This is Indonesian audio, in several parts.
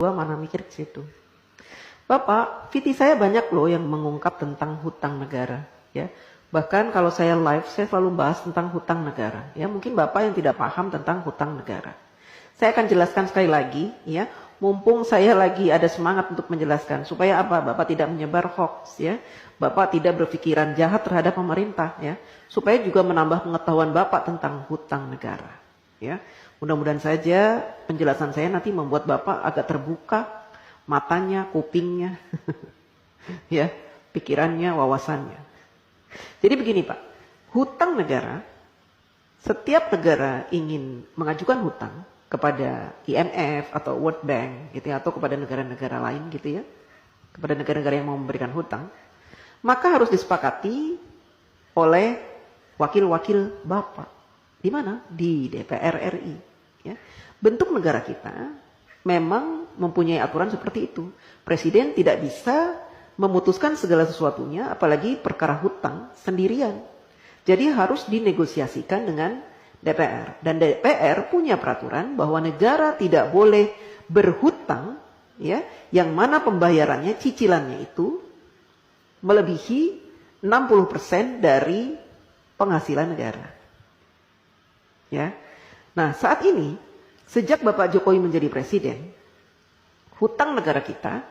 Gua mana mikir ke situ. Bapak, VT saya banyak loh yang mengungkap tentang hutang negara, ya. Bahkan kalau saya live, saya selalu bahas tentang hutang negara. Ya, mungkin Bapak yang tidak paham tentang hutang negara. Saya akan jelaskan sekali lagi, ya. Mumpung saya lagi ada semangat untuk menjelaskan supaya apa? Bapak tidak menyebar hoax, ya. Bapak tidak berpikiran jahat terhadap pemerintah, ya. Supaya juga menambah pengetahuan Bapak tentang hutang negara, ya. Mudah-mudahan saja penjelasan saya nanti membuat Bapak agak terbuka matanya, kupingnya, ya, pikirannya, wawasannya. Jadi begini Pak, hutang negara, setiap negara ingin mengajukan hutang kepada IMF atau World Bank gitu ya, atau kepada negara-negara lain gitu ya, kepada negara-negara yang mau memberikan hutang, maka harus disepakati oleh wakil-wakil Bapak. Di mana? Di DPR RI. Ya. Bentuk negara kita memang mempunyai aturan seperti itu. Presiden tidak bisa memutuskan segala sesuatunya, apalagi perkara hutang sendirian. Jadi harus dinegosiasikan dengan DPR. Dan DPR punya peraturan bahwa negara tidak boleh berhutang, ya, yang mana pembayarannya, cicilannya itu melebihi 60% dari penghasilan negara. Ya. Nah, saat ini sejak Bapak Jokowi menjadi presiden, hutang negara kita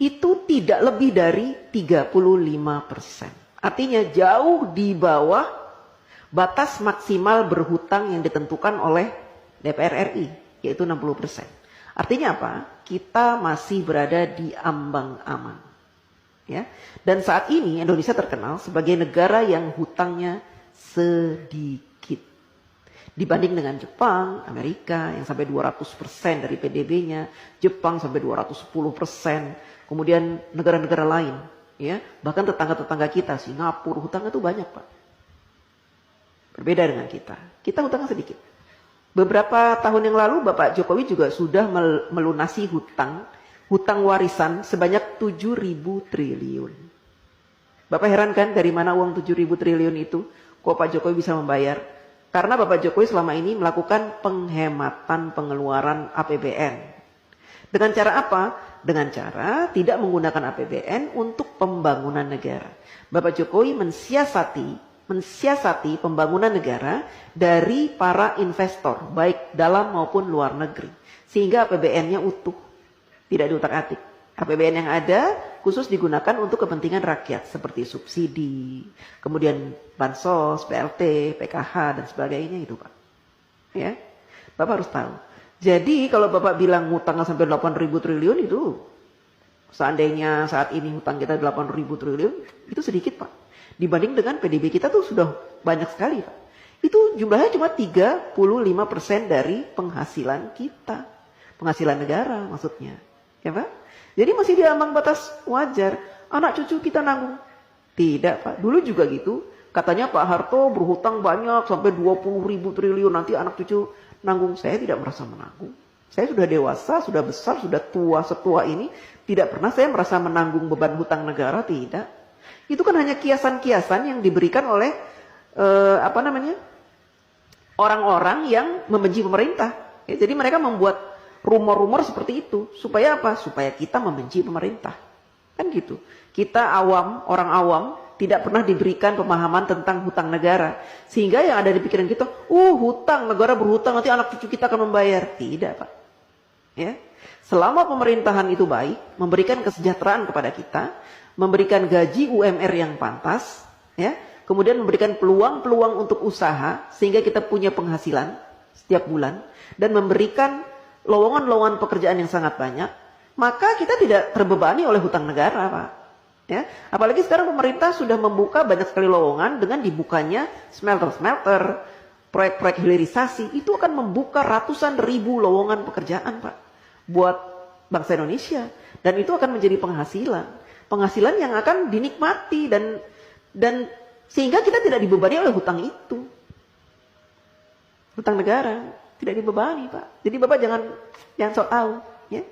itu tidak lebih dari 35%. Artinya jauh di bawah batas maksimal berhutang yang ditentukan oleh DPR RI, yaitu 60%. Artinya apa? Kita masih berada di ambang aman. Ya. Dan saat ini Indonesia terkenal sebagai negara yang hutangnya sedikit. Dibanding dengan Jepang, Amerika yang sampai 200% dari PDB-nya, Jepang sampai 210%, kemudian negara-negara lain, ya, bahkan tetangga-tetangga kita, Singapura, hutangnya itu banyak Pak. Berbeda dengan kita. Kita hutangnya sedikit. Beberapa tahun yang lalu Bapak Jokowi juga sudah melunasi hutang warisan sebanyak 7.000 triliun. Bapak heran kan dari mana uang 7.000 triliun itu? Kok Pak Jokowi bisa membayar? Karena Bapak Jokowi selama ini melakukan penghematan pengeluaran APBN. Dengan cara apa? Dengan cara tidak menggunakan APBN untuk pembangunan negara. Bapak Jokowi mensiasati pembangunan negara dari para investor, baik dalam maupun luar negeri. Sehingga APBN-nya utuh, tidak diutak-atik. APBN yang ada khusus digunakan untuk kepentingan rakyat seperti subsidi, kemudian bansos, BLT, PKH dan sebagainya itu Pak. Ya, Bapak harus tahu. Jadi kalau Bapak bilang hutangnya sampai 8.000 triliun itu, seandainya saat ini hutang kita 8.000 triliun, itu sedikit Pak. Dibanding dengan PDB kita tuh sudah banyak sekali Pak. Itu jumlahnya cuma 35% dari penghasilan kita. Penghasilan negara maksudnya. Ya Pak? Jadi masih di ambang batas wajar. Anak cucu kita nanggung. Tidak Pak, dulu juga gitu. Katanya Pak Harto berhutang banyak sampai 20.000 triliun. Nanti anak cucu nanggung. Saya tidak merasa menanggung. Saya sudah dewasa, sudah besar, sudah tua, setua ini. Tidak pernah saya merasa menanggung beban hutang negara, tidak. Itu kan hanya kiasan-kiasan yang diberikan oleh orang-orang yang membenci pemerintah. Ya, jadi mereka membuat rumor-rumor seperti itu. Supaya apa? Supaya kita membenci pemerintah. Kan gitu. Kita awam, orang awam, tidak pernah diberikan pemahaman tentang hutang negara. Sehingga yang ada di pikiran kita, hutang, negara berhutang, nanti anak cucu kita akan membayar. Tidak Pak. Ya. Selama pemerintahan itu baik, memberikan kesejahteraan kepada kita, memberikan gaji UMR yang pantas, ya, kemudian memberikan peluang-peluang untuk usaha, sehingga kita punya penghasilan setiap bulan, dan memberikan lowongan-lowongan pekerjaan yang sangat banyak, maka kita tidak terbebani oleh hutang negara Pak. Ya, apalagi sekarang pemerintah sudah membuka banyak sekali lowongan dengan dibukanya smelter-smelter, proyek-proyek hilirisasi, itu akan membuka ratusan ribu lowongan pekerjaan Pak buat bangsa Indonesia, dan itu akan menjadi penghasilan yang akan dinikmati dan sehingga kita tidak dibebani oleh hutang itu. Hutang negara tidak dibebani Pak. Jadi Bapak jangan sok tahu, ya.